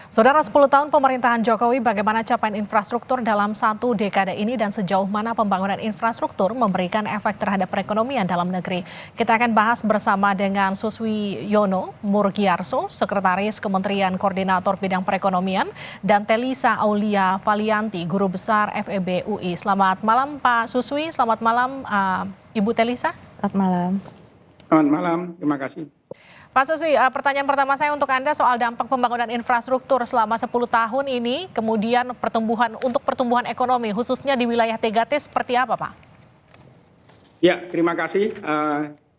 Saudara, 10 tahun pemerintahan Jokowi, bagaimana capaian infrastruktur dalam satu dekade ini dan sejauh mana pembangunan infrastruktur memberikan efek terhadap perekonomian dalam negeri. Kita akan bahas bersama dengan Suswi Yono Murgiarso, Sekretaris Kementerian Koordinator Bidang Perekonomian, dan Telisa Aulia Valianti, Guru Besar FEB UI. Selamat malam Pak Suswi, selamat malam Ibu Telisa. Selamat malam. Selamat malam, terima kasih. Pak Suswi, pertanyaan pertama saya untuk Anda soal dampak pembangunan infrastruktur selama 10 tahun ini, kemudian pertumbuhan ekonomi, khususnya di wilayah 3T seperti apa, Pak? Ya, terima kasih.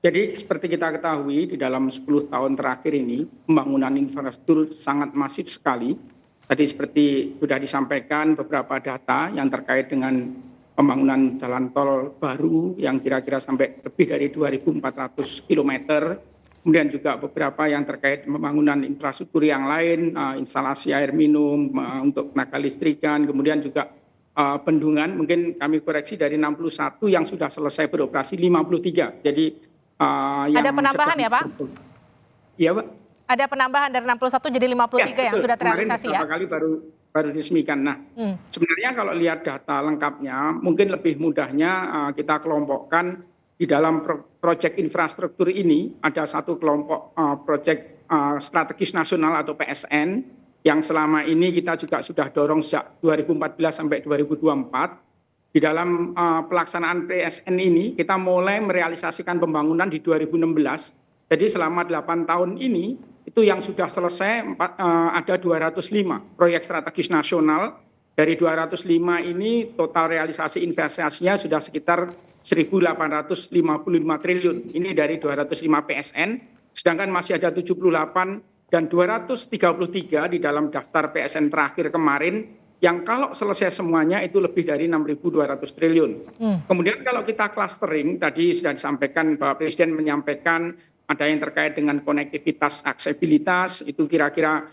Jadi seperti kita ketahui, di dalam 10 tahun terakhir ini, pembangunan infrastruktur sangat masif sekali. Tadi seperti sudah disampaikan beberapa data yang terkait dengan pembangunan jalan tol baru yang kira-kira sampai lebih dari 2.400 kilometer. Kemudian juga beberapa yang terkait pembangunan infrastruktur yang lain, instalasi air minum untuk tenaga listrikan, kemudian juga bendungan, mungkin kami koreksi dari 61 yang sudah selesai beroperasi 53. Jadi ada penambahan ya Pak? Iya Pak. Ada penambahan dari 61 jadi 53 ya, yang sudah terrealisasi ya? Kemarin kali baru diresmikan. Nah, sebenarnya kalau lihat data lengkapnya, mungkin lebih mudahnya kita kelompokkan. Di dalam proyek infrastruktur ini ada satu kelompok proyek strategis nasional atau PSN yang selama ini kita juga sudah dorong sejak 2014 sampai 2024. Di dalam pelaksanaan PSN ini kita mulai merealisasikan pembangunan di 2016. Jadi selama 8 tahun ini itu yang sudah selesai ada 205 proyek strategis nasional. Dari 205 ini total realisasi investasinya sudah sekitar 1.855 triliun. Ini dari 205 PSN, sedangkan masih ada 78 dan 233 di dalam daftar PSN terakhir kemarin yang kalau selesai semuanya itu lebih dari 6.200 triliun. Kemudian kalau kita clustering, tadi sudah disampaikan bahwa Presiden menyampaikan ada yang terkait dengan konektivitas, aksesibilitas, itu kira-kira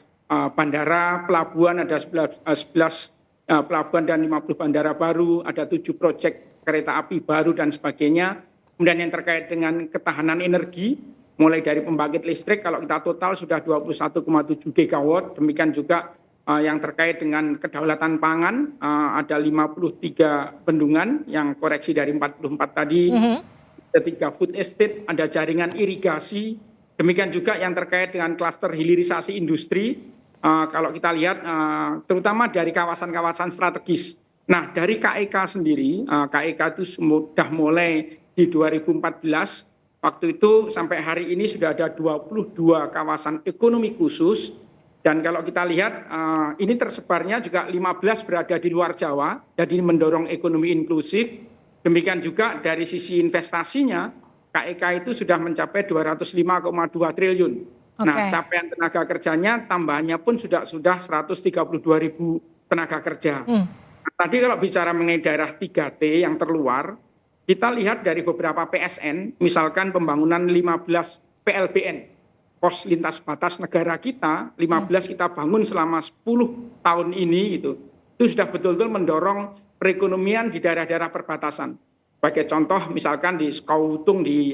bandara, pelabuhan ada 11 pelabuhan dan 50 bandara baru, ada 7 proyek kereta api baru dan sebagainya. Kemudian yang terkait dengan ketahanan energi, mulai dari pembangkit listrik, kalau kita total sudah 21,7 gigawatt. Demikian juga yang terkait dengan kedaulatan pangan, ada 53 bendungan yang koreksi dari 44 tadi. Ada 3 food estate, ada jaringan irigasi. Demikian juga yang terkait dengan klaster hilirisasi industri. Kalau kita lihat terutama dari kawasan-kawasan strategis. Nah, dari KEK sendiri, KEK itu sudah mulai di 2014, waktu itu sampai hari ini sudah ada 22 kawasan ekonomi khusus. Dan kalau kita lihat ini tersebarnya juga 15 berada di luar Jawa, jadi mendorong ekonomi inklusif. Demikian juga dari sisi investasinya, KEK itu sudah mencapai 205,2 triliun. Nah, capaian tenaga kerjanya tambahannya pun sudah 132.000 tenaga kerja. Tadi kalau bicara mengenai daerah 3T yang terluar, kita lihat dari beberapa PSN, misalkan pembangunan 15 PLBN, pos lintas batas negara kita, 15 kita bangun selama 10 tahun ini gitu. Itu sudah betul-betul mendorong perekonomian di daerah-daerah perbatasan. Sebagai contoh misalkan di Skautung, di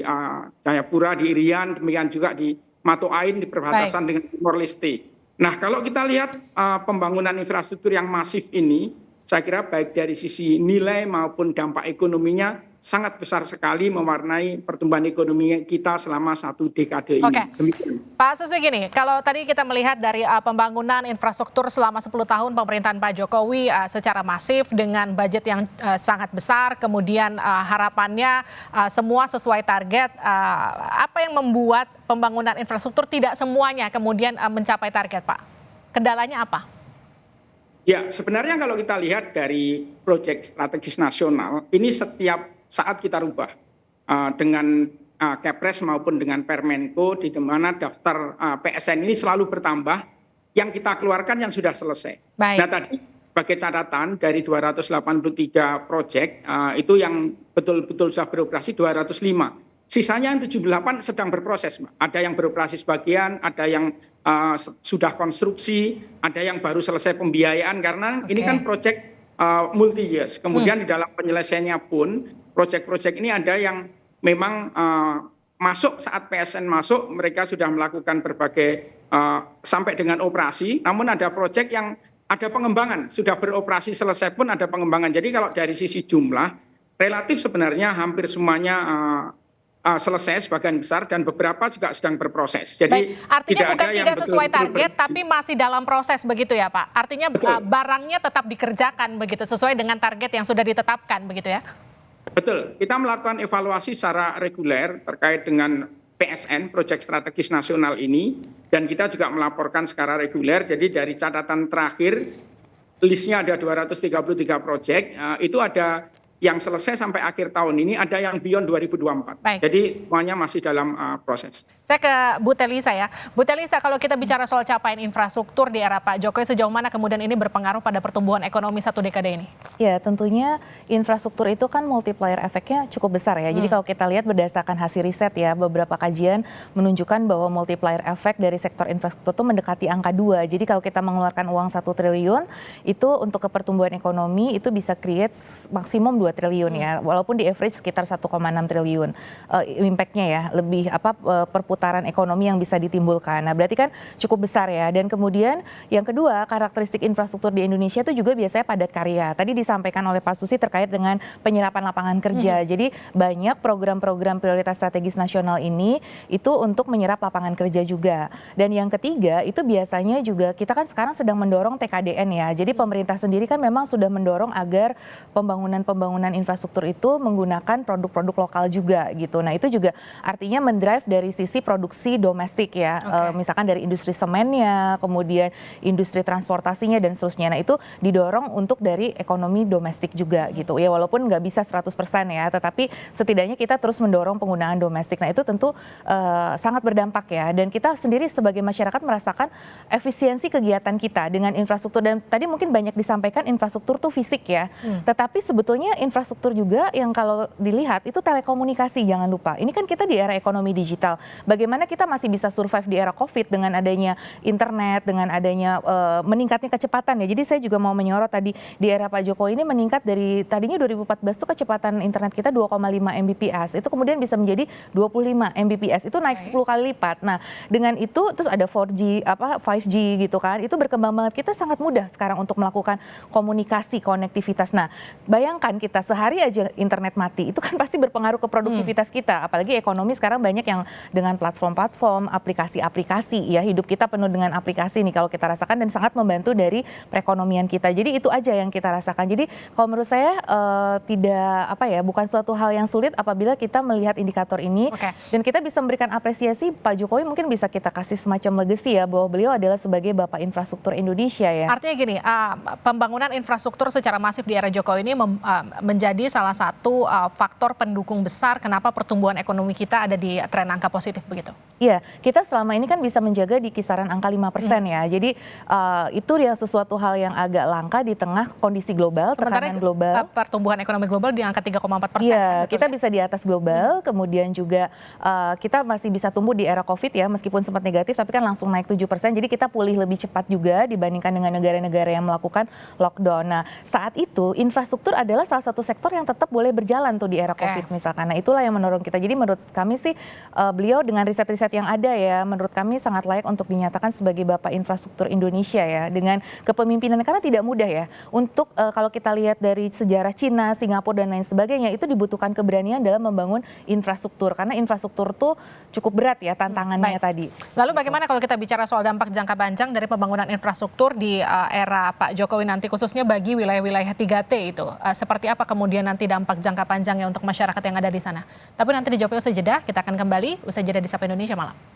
Jayapura, di Irian, demikian juga di Matoain di perbatasan dengan Timor Leste. Nah, kalau kita lihat pembangunan infrastruktur yang masif ini, saya kira baik dari sisi nilai maupun dampak ekonominya sangat besar sekali mewarnai pertumbuhan ekonomi kita selama 1 dekade ini. Pak Suswi, gini, kalau tadi kita melihat dari pembangunan infrastruktur selama 10 tahun pemerintahan Pak Jokowi secara masif dengan budget yang sangat besar, kemudian harapannya semua sesuai target. Apa yang membuat pembangunan infrastruktur tidak semuanya kemudian mencapai target, Pak? Kendalanya apa? Ya, sebenarnya kalau kita lihat dari proyek strategis nasional, ini setiap saat kita rubah dengan Kepres maupun dengan Permenko, di mana daftar PSN ini selalu bertambah, yang kita keluarkan yang sudah selesai. Nah, tadi sebagai catatan dari 283 proyek itu yang betul-betul sudah beroperasi 205. Sisanya yang 78 sedang berproses. Ada yang beroperasi sebagian, ada yang sudah konstruksi, ada yang baru selesai pembiayaan, karena ini kan proyek multi years. Kemudian di dalam penyelesaiannya pun proyek-proyek ini ada yang memang masuk saat PSN masuk, mereka sudah melakukan berbagai sampai dengan operasi, namun ada proyek yang ada pengembangan, sudah beroperasi selesai pun ada pengembangan. Jadi kalau dari sisi jumlah, relatif sebenarnya hampir semuanya selesai sebagian besar dan beberapa juga sedang berproses. Jadi baik, artinya bukan tidak sesuai target, tapi masih dalam proses begitu ya Pak? Artinya barangnya tetap dikerjakan begitu, sesuai dengan target yang sudah ditetapkan begitu ya? Betul, kita melakukan evaluasi secara reguler terkait dengan PSN, Proyek Strategis Nasional ini, dan kita juga melaporkan secara reguler. Jadi dari catatan terakhir, listnya ada 233 proyek, itu ada yang selesai sampai akhir tahun ini, ada yang beyond 2024. Baik. Jadi semuanya masih dalam proses. Saya ke Bu Telisa ya. Bu Telisa, kalau kita bicara soal capaian infrastruktur di era Pak Jokowi, sejauh mana kemudian ini berpengaruh pada pertumbuhan ekonomi satu dekade ini? Ya, tentunya infrastruktur itu kan multiplier efeknya cukup besar ya. Jadi kalau kita lihat berdasarkan hasil riset ya, beberapa kajian menunjukkan bahwa multiplier efek dari sektor infrastruktur itu mendekati angka 2. Jadi kalau kita mengeluarkan uang 1 triliun, itu untuk ke pertumbuhan ekonomi itu bisa create maksimum 2 triliun ya. Walaupun di average sekitar 1,6 triliun. Impact-nya ya, lebih perputaran ekonomi yang bisa ditimbulkan. Nah, berarti kan cukup besar ya. Dan kemudian yang kedua, karakteristik infrastruktur di Indonesia itu juga biasanya padat karya. Tadi disampaikan oleh Pak Susi terkait dengan penyerapan lapangan kerja. Jadi banyak program-program prioritas strategis nasional ini itu untuk menyerap lapangan kerja juga. Dan yang ketiga, itu biasanya juga kita kan sekarang sedang mendorong TKDN ya. Jadi pemerintah sendiri kan memang sudah mendorong agar pembangunan infrastruktur itu menggunakan produk-produk lokal juga gitu. Nah, itu juga artinya mendrive dari sisi produksi domestik ya. Misalkan dari industri semennya, kemudian industri transportasinya dan seterusnya. Nah, itu didorong untuk dari ekonomi domestik juga gitu. Ya walaupun nggak bisa 100% ya, tetapi setidaknya kita terus mendorong penggunaan domestik. Nah, itu tentu sangat berdampak ya. Dan kita sendiri sebagai masyarakat merasakan efisiensi kegiatan kita dengan infrastruktur. Dan tadi mungkin banyak disampaikan infrastruktur tuh fisik ya. Tetapi sebetulnya infrastruktur juga yang kalau dilihat itu telekomunikasi, jangan lupa. Ini kan kita di era ekonomi digital. Bagaimana kita masih bisa survive di era COVID dengan adanya internet, dengan adanya meningkatnya kecepatan ya. Jadi saya juga mau menyorot tadi di era Pak Jokowi ini meningkat dari tadinya 2014 itu kecepatan internet kita 2,5 Mbps. Itu kemudian bisa menjadi 25 Mbps. Itu naik 10 kali lipat. Nah, dengan itu terus ada 4G, 5G gitu kan. Itu berkembang banget. Kita sangat mudah sekarang untuk melakukan komunikasi, konektivitas. Nah, bayangkan kita sehari aja internet mati, itu kan pasti berpengaruh ke produktivitas kita. Apalagi ekonomi sekarang banyak yang dengan platform-platform, aplikasi-aplikasi ya, hidup kita penuh dengan aplikasi nih kalau kita rasakan dan sangat membantu dari perekonomian kita. Jadi itu aja yang kita rasakan. Jadi kalau menurut saya bukan suatu hal yang sulit apabila kita melihat indikator ini dan kita bisa memberikan apresiasi. Pak Jokowi mungkin bisa kita kasih semacam legacy ya, bahwa beliau adalah sebagai Bapak Infrastruktur Indonesia ya. Artinya gini, pembangunan infrastruktur secara masif di era Jokowi ini menjadi salah satu faktor pendukung besar kenapa pertumbuhan ekonomi kita ada di tren angka positif begitu. Iya, kita selama ini kan bisa menjaga di kisaran angka 5% ya. Jadi itu yang sesuatu hal yang agak langka di tengah kondisi global, tekanan global. Pertumbuhan ekonomi global di angka 3,4%. Iya, kita bisa di atas global, kemudian juga kita masih bisa tumbuh di era COVID ya, meskipun sempat negatif tapi kan langsung naik 7%. Jadi kita pulih lebih cepat juga dibandingkan dengan negara-negara yang melakukan lockdown. Nah, saat itu infrastruktur adalah salah satu sektor yang tetap boleh berjalan tuh di era COVID misalkan. Nah, itulah yang mendorong kita. Jadi menurut kami sih beliau dengan riset-riset yang ada ya, menurut kami sangat layak untuk dinyatakan sebagai Bapak Infrastruktur Indonesia ya, dengan kepemimpinan, karena tidak mudah ya untuk kalau kita lihat dari sejarah Cina, Singapura dan lain sebagainya, itu dibutuhkan keberanian dalam membangun infrastruktur karena infrastruktur tuh cukup berat ya tantangannya tadi. Lalu bagaimana kalau kita bicara soal dampak jangka panjang dari pembangunan infrastruktur di era Pak Jokowi nanti, khususnya bagi wilayah-wilayah 3T itu, seperti apa kemudian nanti dampak jangka panjangnya untuk masyarakat yang ada di sana? Tapi nanti dijawabnya usai jeda, kita akan kembali usai jeda di Sapa Indonesia Malam.